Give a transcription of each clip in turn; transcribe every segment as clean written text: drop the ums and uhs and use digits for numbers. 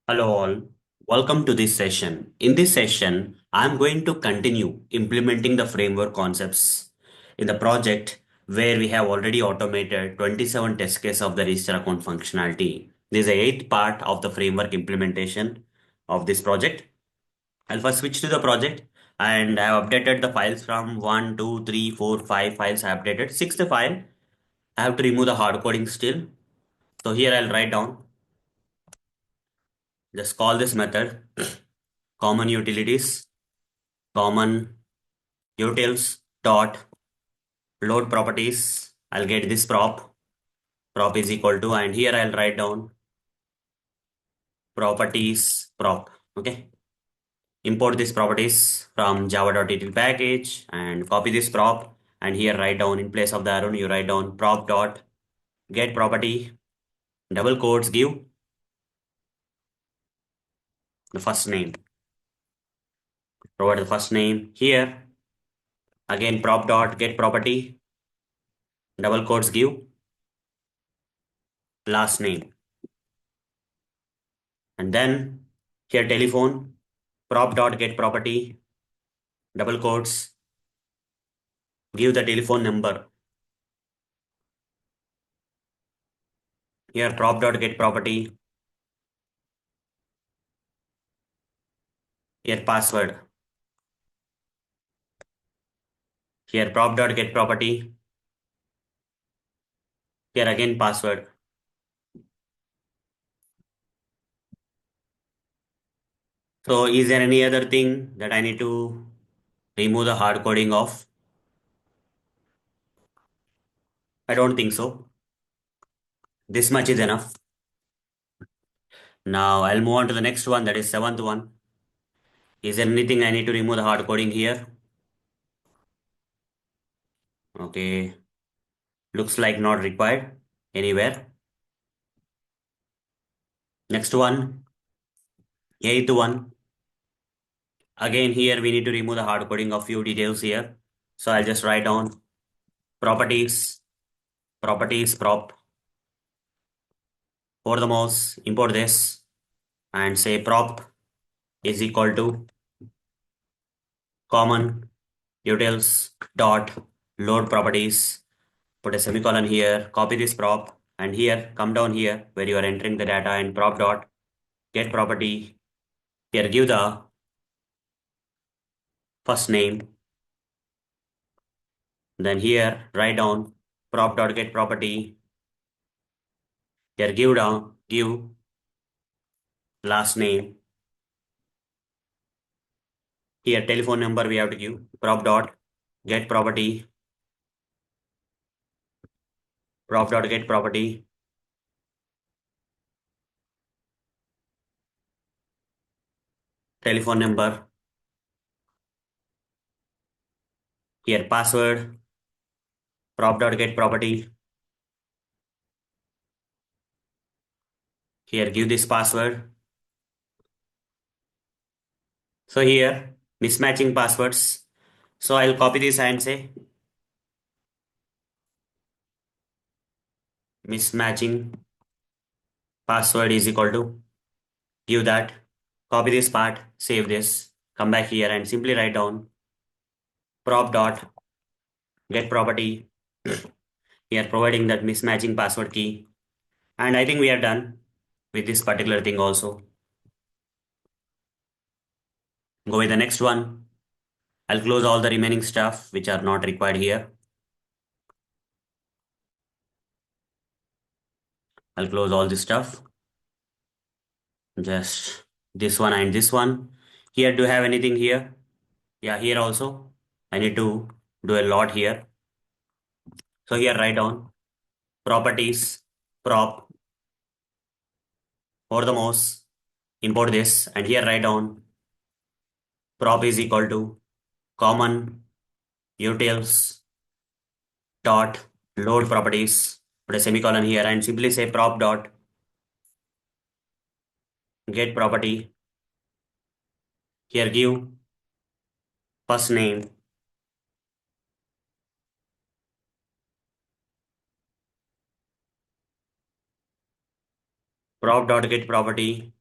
Hello all, welcome to this session. In this session, I'm going to continue implementing the framework concepts in the project where we have already automated 27 test cases of the register account functionality. This is the eighth part of the framework implementation of this project. I'll first switch to the project and I have updated the files from 1, 2, 3, 4, 5 files I have updated. Sixth file, I have to remove the hard coding still. So here I'll write down, just call this method common utilities common utils dot load properties. I'll get this prop is equal to, and here I'll write down properties prop. Okay. Import these properties from java.util package and copy this prop. And here write down in place of the arrow, you write down prop dot get property, double quotes, give the first name, provide the first name here. Again, prop dot get property, double quotes, give last name. And then here telephone, prop dot get property, double quotes, give the telephone number. Here prop dot get property, here password. Here prop dot get property, here again password. So is there any other thing that I need to remove the hard coding of? I don't think so. This much is enough. Now I'll move on to the next one, that is seventh one. Is there anything I need to remove the hard coding here? Okay, looks like not required anywhere. Next one, eighth one. Again, here we need to remove the hard coding of few details here. So I'll just write down properties, properties prop. For the mouse, import this and say prop is equal to common utils dot load properties. Put a semicolon here, copy this prop, and here come down here where you are entering the data and prop dot get property. Here give the first name. Then here write down prop dot get property. Here give last name. Here telephone number we have to give prop dot get property, prop dot get property, telephone number. Here password, prop dot get property. Here give this password. So here mismatching passwords. So I'll copy this and say mismatching password is equal to give that. Copy this part, save this, come back here and simply write down prop dot get property. Here providing that mismatching password key. And I think we are done with this particular thing also. Go with the next one. I'll close all the remaining stuff which are not required here. I'll close all this stuff. Just this one and this one. Here, do you have anything here? Yeah, here also. I need to do a lot here. So here write down properties, prop for the mouse, import this, and here write down prop is equal to common utils dot load properties. Put a semicolon here and simply say prop dot get property. Here give first name, prop dot get property,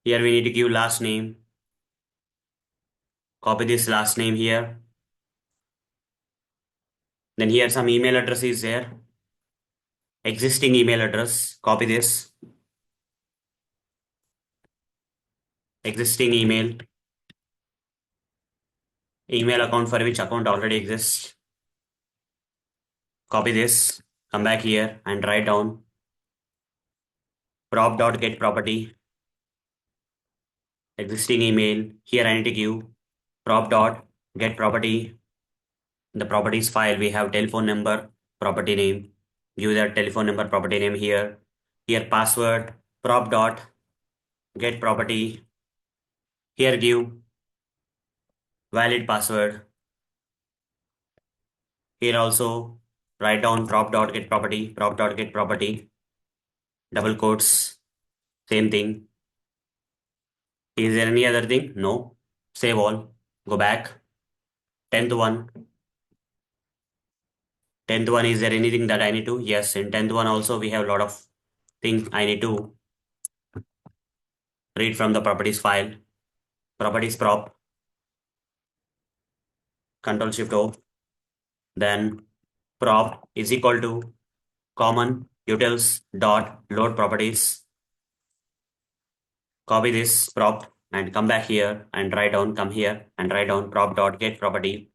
Here we need to give last name. Copy this last name here. Then here some email address is there. Existing email address. Copy this. Existing email. Email account for which account already exists. Copy this. Come back here and write down prop.getProperty. Existing email. Here I need to give prop.getProperty. In the properties file, we have telephone number, property name. Give that telephone number, property name here. Here password, prop.getProperty. Here give valid password. Here also write down prop.getProperty, double quotes, same thing. Is there any other thing? No. Save all. Go back. 10th one. 10th one, is there anything that I need to? Yes, in 10th one also we have a lot of things I need to read from the properties file. Properties prop, Control Shift O. Then prop is equal to common utils dot load properties. Copy this prop and come back here and write down, come here and write down prop dot get property.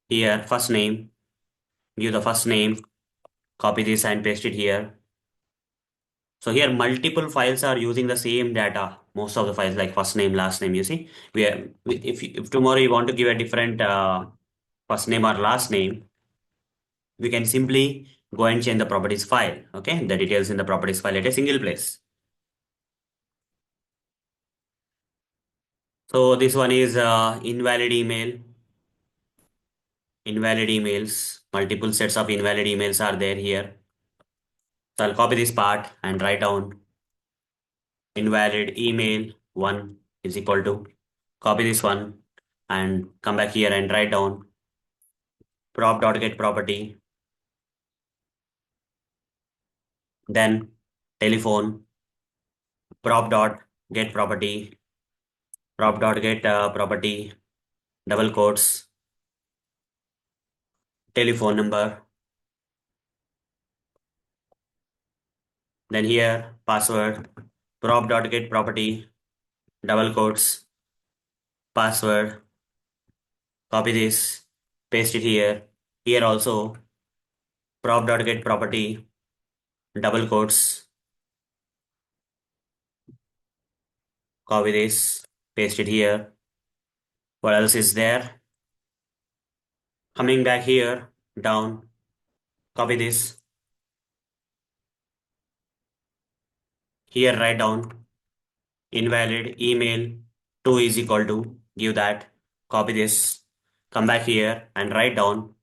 Here first name, give the first name, copy this and paste it here. So here multiple files are using the same data. Most of the files like first name, last name, you see. If tomorrow you want to give a different first name or last name, we can simply go and change the properties file. Okay, the details in the properties file at a single place. So this one is invalid email. Invalid emails. Multiple sets of invalid emails are there here. So I'll copy this part and write down invalid email 1 is equal to, copy this one and come back here and write down prop.getProperty, then telephone, prop.getProperty, prop.get property, double quotes, telephone number, then here password, prop.getProperty, double quotes, password, copy this, paste it here. Here also prop.getProperty, double quotes, copy this, paste it here. What else is there? Coming back here, down, copy this. Here write down invalid email 2 is equal to, give that, copy this, come back here and write down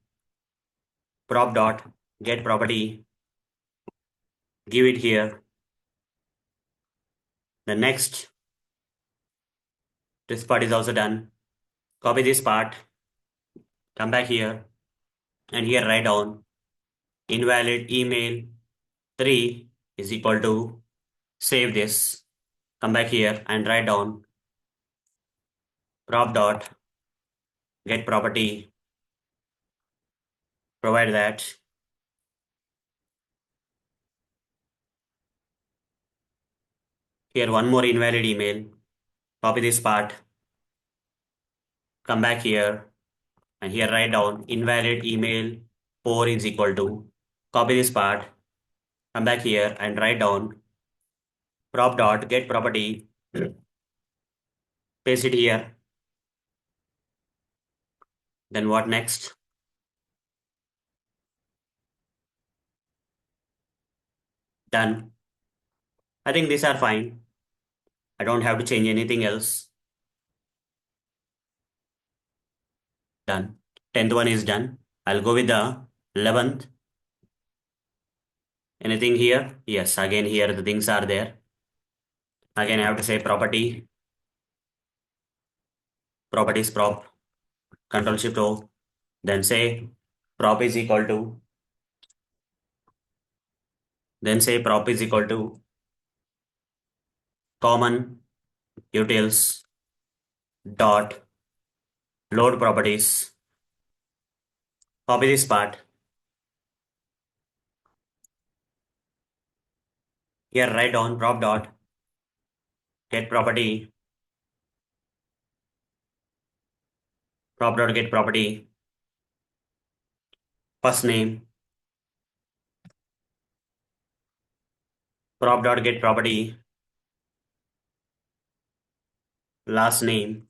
prop dot get property, give it here. The next, this part is also done. Copy this part, come back here and here write down invalid email 3 is equal to, save this, come back here and write down prop dot get property, provide that. Here one more invalid email, copy this part, come back here and here write down invalid email 4 is equal to, copy this part, come back here and write down prop dot get property, paste it here. Then what next? Done. I think these are fine. I don't have to change anything else. Done. 10th one is done. I'll go with the 11th. Anything here? Yes, again here the things are there. Again I have to say property, properties prop, Control Shift O, then say prop is equal to, then say prop is equal to common utils dot load properties. Copy this part. Here write down prop dot get property, prop dot get property, first name, prop dot get property, last name.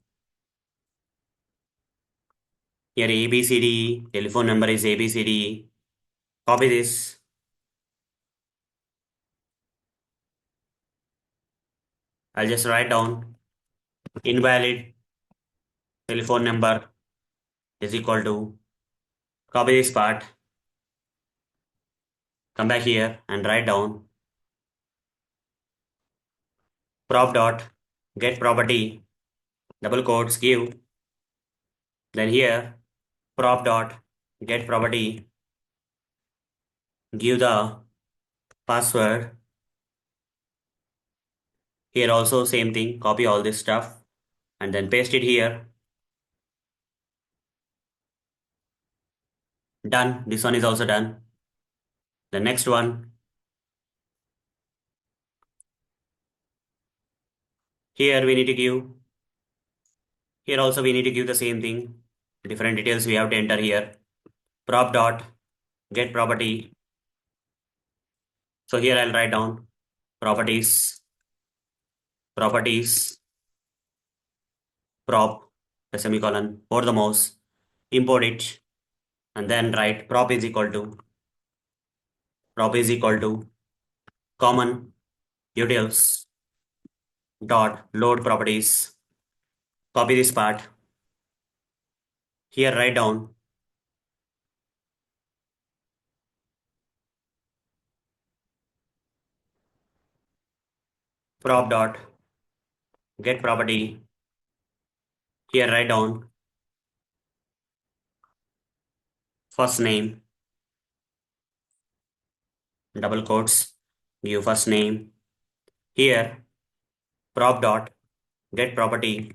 Here ABCD, telephone number is ABCD. Copy this. I'll just write down invalid telephone number is equal to, copy this part, come back here and write down prop dot get property, double quotes, give, then here prop dot get property, give the password. Here also same thing, copy all this stuff and then paste it here. Done. This one is also done. The next one, here we need to give, here also we need to give the same thing. Different details we have to enter here. Prop dot get property. So here I'll write down properties, properties, prop, the semicolon, or the mouse, import it, and then write prop is equal to common utils dot load properties. Copy this part. Here write down prop dot get property. Here write down first name, double quotes, give first name. Here prop dot get property.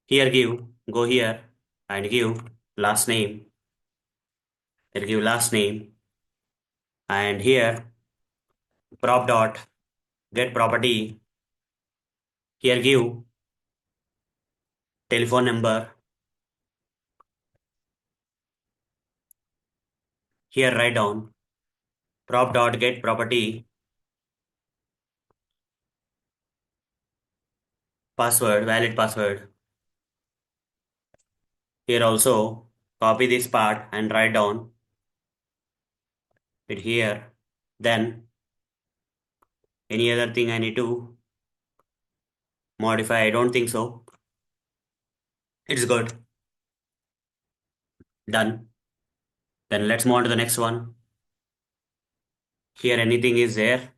Here give, go here and give last name. Here give last name. And here prop dot get property. Here give telephone number. Here write down prop dot get property, password, valid password. Here also copy this part and write down it here. Then any other thing I need to modify? I don't think so. It's good. Done. Then let's move on to the next one. Here anything is there.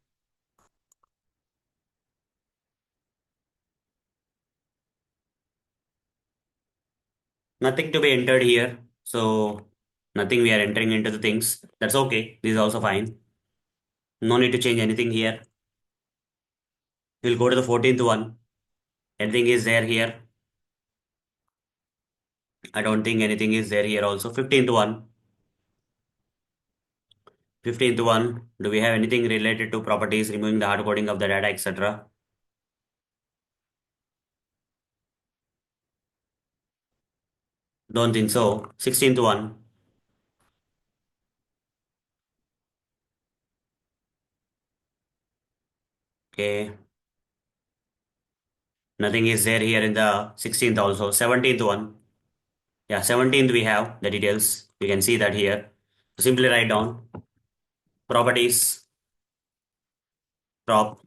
Nothing to be entered here. So nothing we are entering into the things. That's okay. This is also fine. No need to change anything here. We'll go to the 14th one. Anything is there here. I don't think anything is there here also. 15th one. 15th one. Do we have anything related to properties, removing the hard coding of the data, etc.? Don't think so. 16th one. Okay. Nothing is there here in the 16th also. 17th one. Yeah, 17th we have the details. You can see that here. Simply write down properties, prop,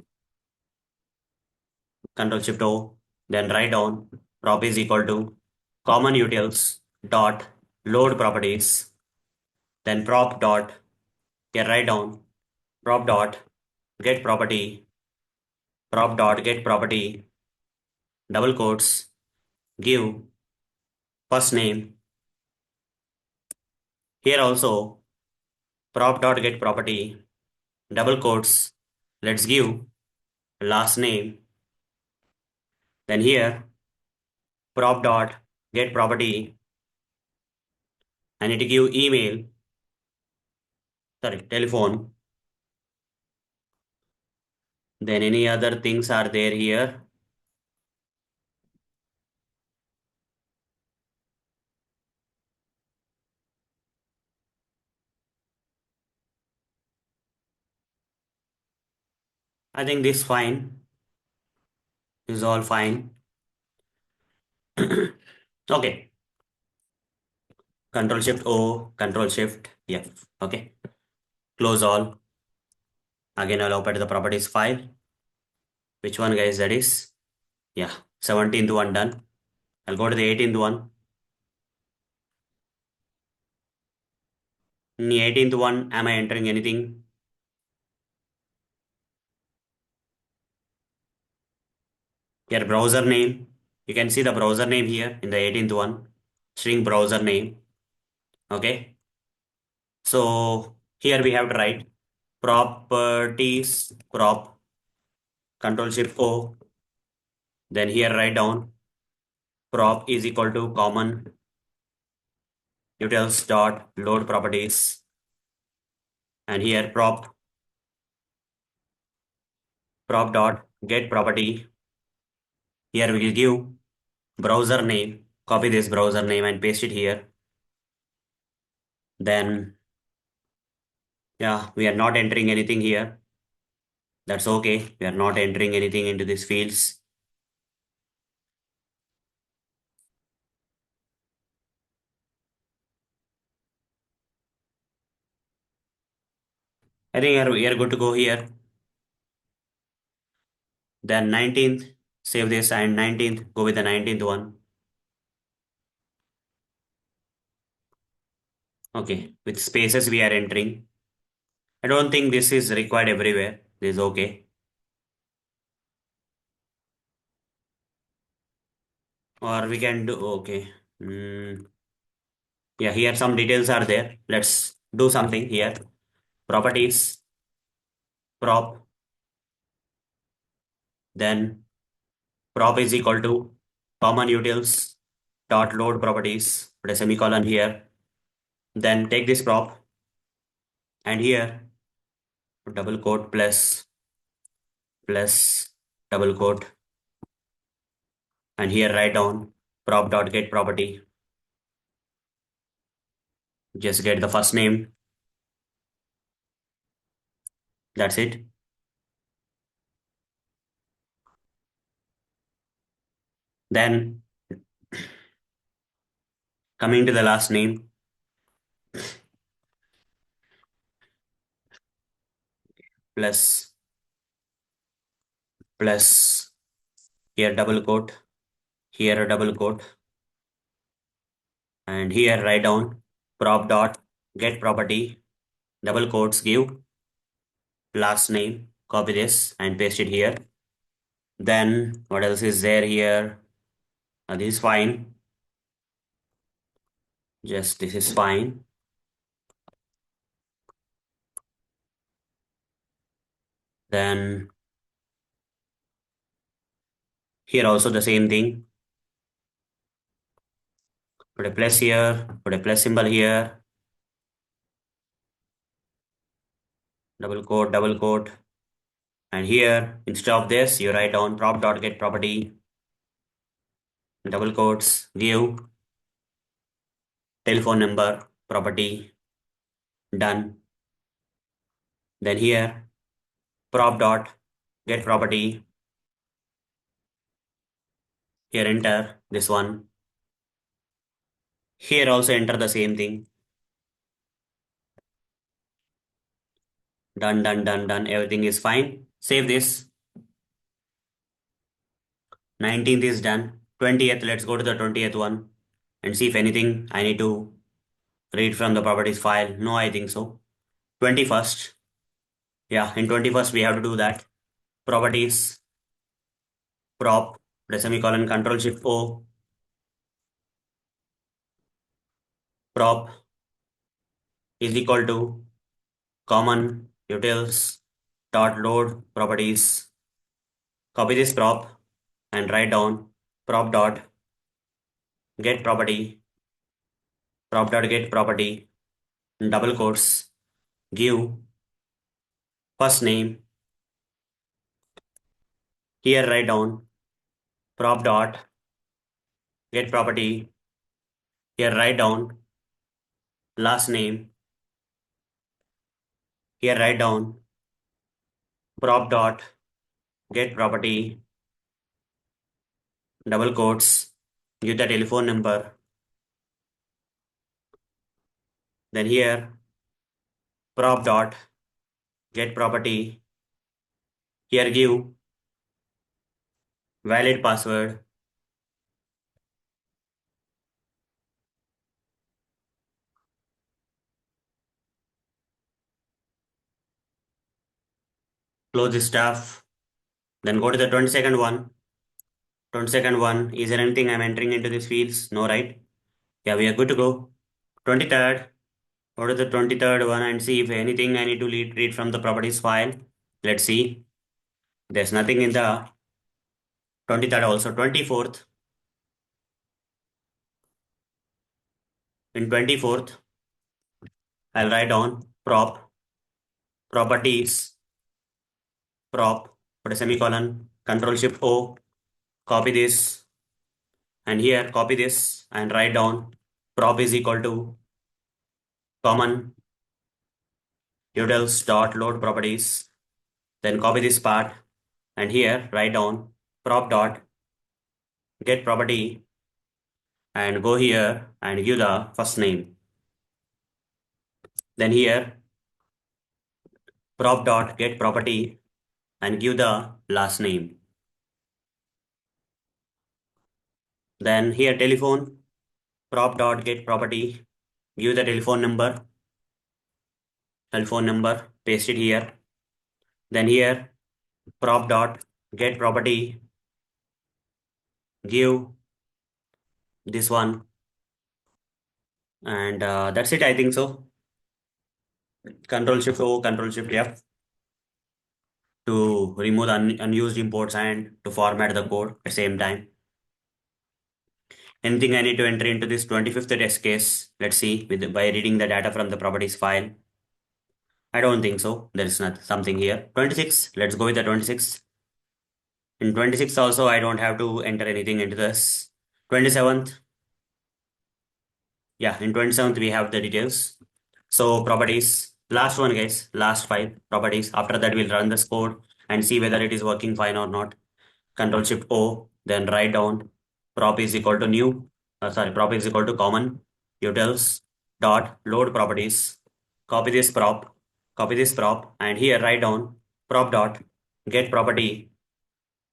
Control Shift O, then write down prop is equal to common utils dot load properties, then prop dot, here write down prop dot get property, prop dot get property, double quotes, give first name. Here also prop dot get property, double quotes, let's give last name. Then here, prop dot get property. I need to give email, sorry, telephone. Then any other things are there here. I think this fine. This is all fine. Okay. Control Shift O, Control Shift F. Okay. Close all. Again, I'll open the properties file. Which one, guys? That is, yeah, 17th one done. I'll go to the 18th one. In the 18th one, am I entering anything? Here, browser name. You can see the browser name here in the 18th one. String browser name. Okay. So here we have to write properties prop Control Shift O. Then here write down prop is equal to common utils dot load properties. And here prop dot get property. Here we will give browser name. Copy this browser name and paste it here. Then yeah, we are not entering anything here. That's okay. We are not entering anything into these fields. I think we are good to go here. Then 19th, save this, and 19th, go with the 19th one. Okay, with spaces we are entering. I don't think this is required everywhere. This is okay. Or we can do, okay. Yeah, here some details are there. Let's do something here. Properties, prop, then prop is equal to common utils dot load properties. Put a semicolon here. Then take this prop and here double quote plus double quote, and here write down prop dot get property. Just get the first name. That's it. Then coming to the last name, plus plus here double quote, here a double quote, and here write down prop dot get property, double quotes, give last name. Copy this and paste it here. Then what else is there here? This is fine. Just this is fine. Then here also the same thing. Put a plus here, put a plus symbol here, double quote, and here instead of this you write down prop dot get property, double quotes, give telephone number property, done. Then here prop dot get property, here enter this one. Here also enter the same thing. Done. Everything is fine. Save this. 19th is done. 20th, let's go to the 20th one and see if anything I need to read from the properties file. No, I think so. 21st. Yeah, in 21st we have to do that. Properties, prop, the semicolon, control shift O, prop is equal to common utils dot load properties. Copy this prop and write down prop dot get property, prop dot get property, double quotes, give first name. Here write down prop dot get property. Here write down last name. Here write down prop dot get property, double quotes, give the telephone number. Then here prop dot get property. Here give valid password. Close this stuff. Then go to the 22nd one. 22nd one. Is there anything I'm entering into these fields? No, right? Yeah, we are good to go. 23rd. Go to the 23rd one and see if anything I need to read from the properties file. Let's see. There's nothing in the 23rd also. 24th. In 24th, I'll write down properties, prop, put a semicolon, control shift O, copy this, and here copy this and write down prop is equal to common utils dot load properties. Then copy this part and here write down prop dot get property and go here and give the first name. Then here prop dot get property and give the last name. Then here telephone prop dot get property, give the telephone number, paste it here. Then here prop dot get property, give this one, and that's it. I think so. Control shift O, control shift F to remove the unused imports and to format the code at the same time. Anything I need to enter into this 25th test case? Let's see by reading the data from the properties file. I don't think so. There is not something here. 26. Let's go with the 26. In 26 also, I don't have to enter anything into this. 27th. Yeah, in 27th, we have the details. So properties, last one guys, last five properties. After that, we'll run this code and see whether it is working fine or not. Control Shift O, then write down prop is equal to new, prop is equal to common utils dot load properties. Copy this prop, and here write down prop dot get property.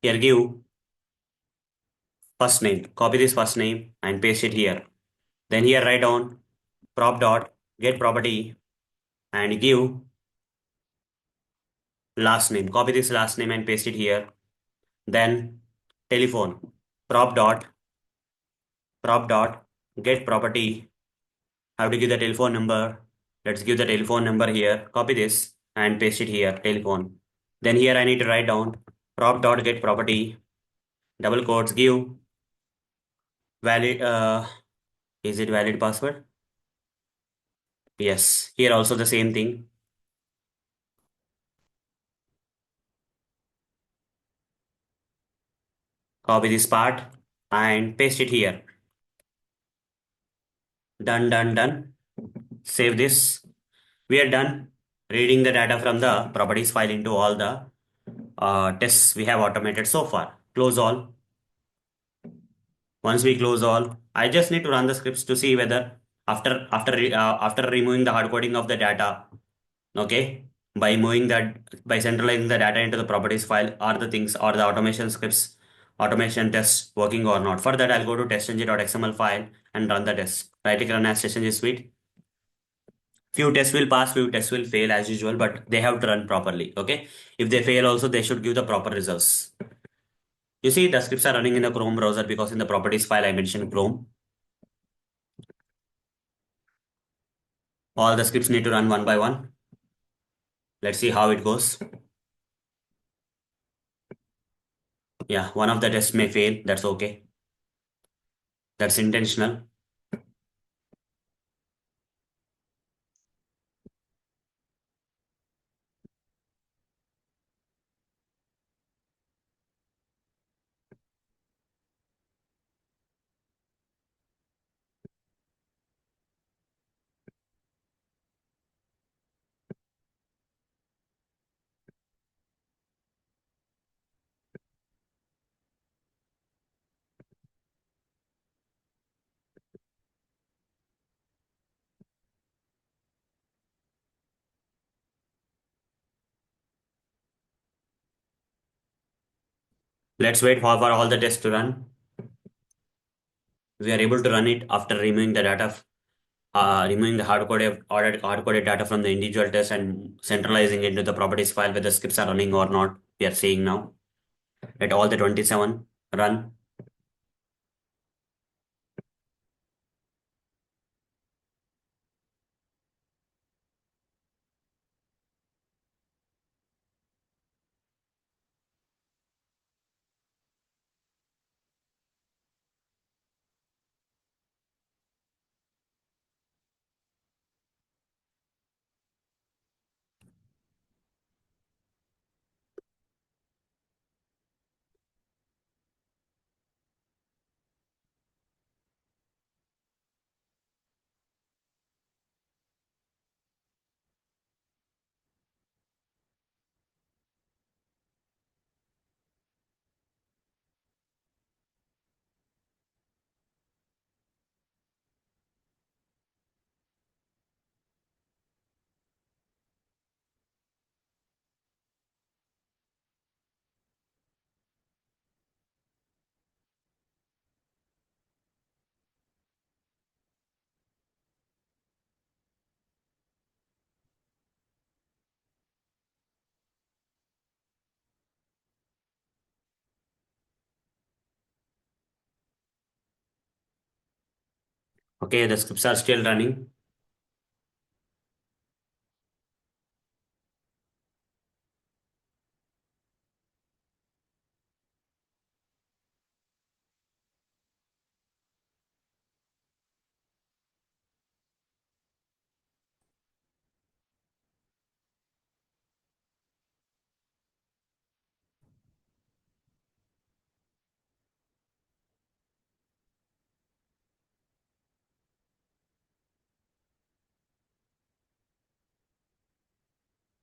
Here give first name. Copy this first name and paste it here. Then here write down prop dot get property and give last name. Copy this last name and paste it here. Then telephone prop dot get property. Have to give the telephone number. Let's give the telephone number here. Copy this and paste it here. Telephone. Then here I need to write down prop dot get property. Double quotes give valid. Is it valid password? Yes. Here also the same thing. Copy this part and paste it here. Done, done, done. Save this. We are done reading the data from the properties file into all the tests we have automated so far. Close all. Once we close all, I just need to run the scripts to see whether after removing the hard coding of the data, okay, by centralizing the data into the properties file, are the things or the automation scripts, automation tests working or not. For that, I'll go to testng.xml file and run the test. Right click run as testng suite. Few tests will pass, few tests will fail as usual, but they have to run properly. Okay. If they fail also, they should give the proper results. You see, the scripts are running in the Chrome browser because in the properties file, I mentioned Chrome. All the scripts need to run one by one. Let's see how it goes. Yeah, one of the tests may fail. That's okay. That's intentional. Let's wait for all the tests to run. We are able to run it after removing the data, removing the hard-coded data from the individual test and centralizing into the properties file whether scripts are running or not. We are seeing now. Let all the 27 run. Okay, the scripts are still running.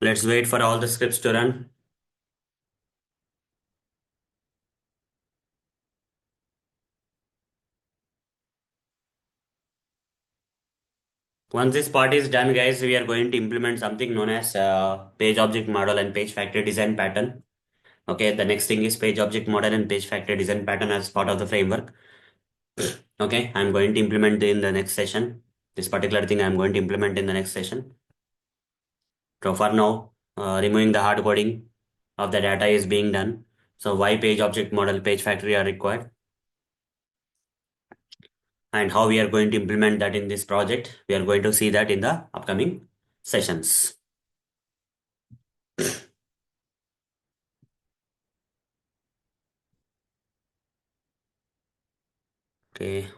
Let's wait for all the scripts to run. Once this part is done, guys, we are going to implement something known as page object model and page factory design pattern. Okay, the next thing is page object model and page factory design pattern as part of the framework. Okay, I'm going to implement in the next session. This particular thing I'm going to implement in the next session. So for now, removing the hard coding of the data is being done. So why page object model, page factory are required, and how we are going to implement that in this project. We are going to see that in the upcoming sessions. Okay,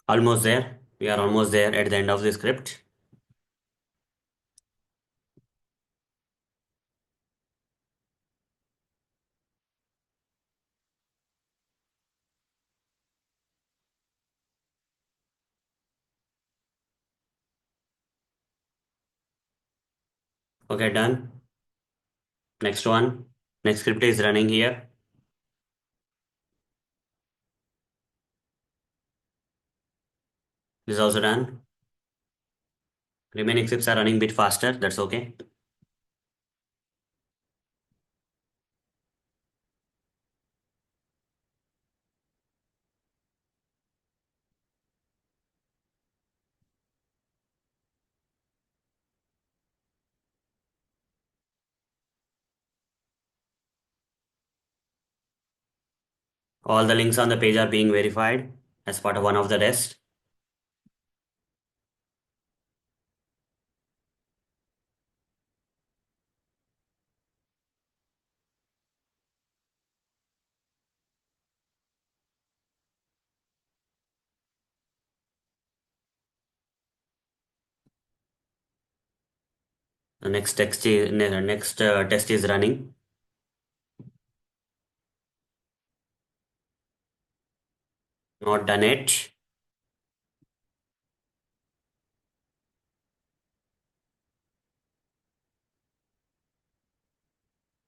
almost there. We are almost there at the end of the script. Okay, done. Next one. Next script is running here. This is also done. Remaining scripts are running a bit faster. That's okay. All the links on the page are being verified as part of one of the tests. The next test is running. Not done it.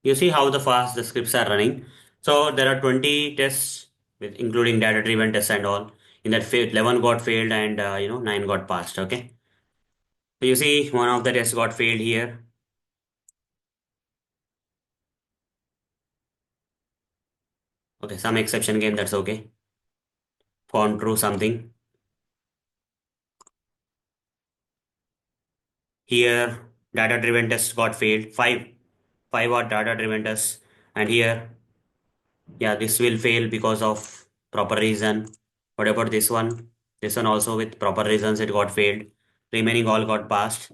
You see how the fast the scripts are running. So there are 20 tests with including data driven tests and all. In that 11 got failed and 9 got passed. Okay. So you see one of the tests got failed here. Okay, some exception came. That's okay. Found true something. Here data driven tests got failed. Five are data driven tests. And here, yeah, this will fail because of proper reason. What about this one? This one also with proper reasons it got failed. Remaining all got passed.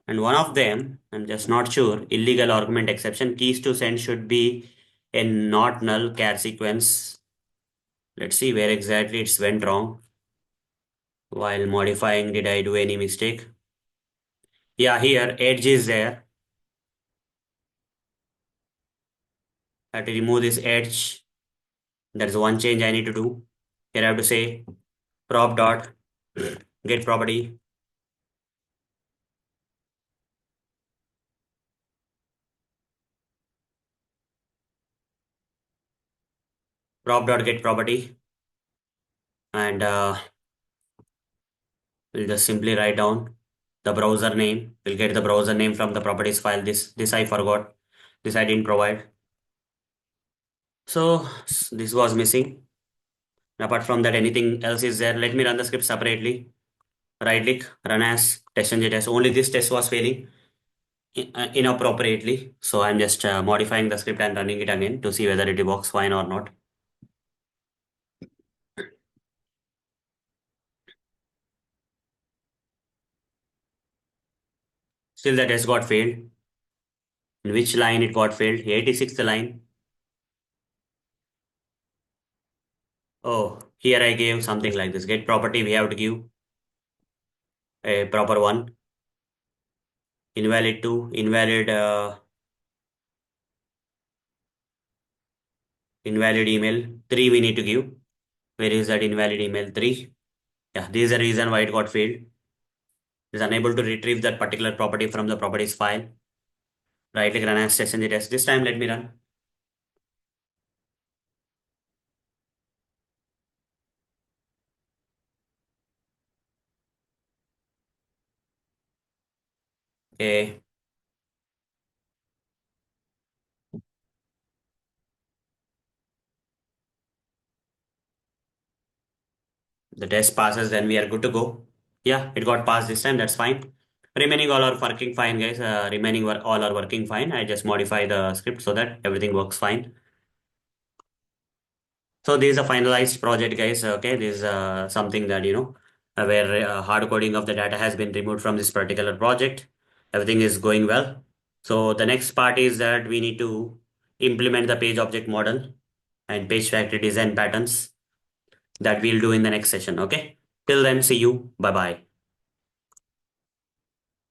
And one of them, I'm just not sure, illegal argument exception, keys to send should be a not null char sequence. Let's see where exactly it's went wrong. While modifying, did I do any mistake? Yeah, here, edge is there. I have to remove this edge. There's one change I need to do. Here I have to say prop dot get property, prop dot get property, and we'll just simply write down the browser name. We'll get the browser name from the properties file. This I forgot. This I didn't provide. So this was missing. Apart from that, anything else is there? Let me run the script separately. Right click, run as test and test. Only this test was failing inappropriately. So I'm just modifying the script and running it again to see whether it works fine or not. Still the test got failed. In which line it got failed? 86th line. Oh, here I gave something like this. Get property, we have to give a proper one. Invalid 2, invalid email. 3 we need to give. Where is that invalid email? 3. Yeah, this is the reason why it got failed. It is unable to retrieve that particular property from the properties file. Right click run as test and test. This time let me run. Okay. The test passes, then we are good to go. Yeah, it got passed this time. That's fine. Remaining all are working fine, guys. All are working fine. I just modify the script so that everything works fine. So this is a finalized project, guys. Okay, this is something that where hard coding of the data has been removed from this particular project. Everything is going well. So the next part is that we need to implement the page object model and page factory design patterns that we'll do in the next session. Okay. Till then, see you. Bye bye.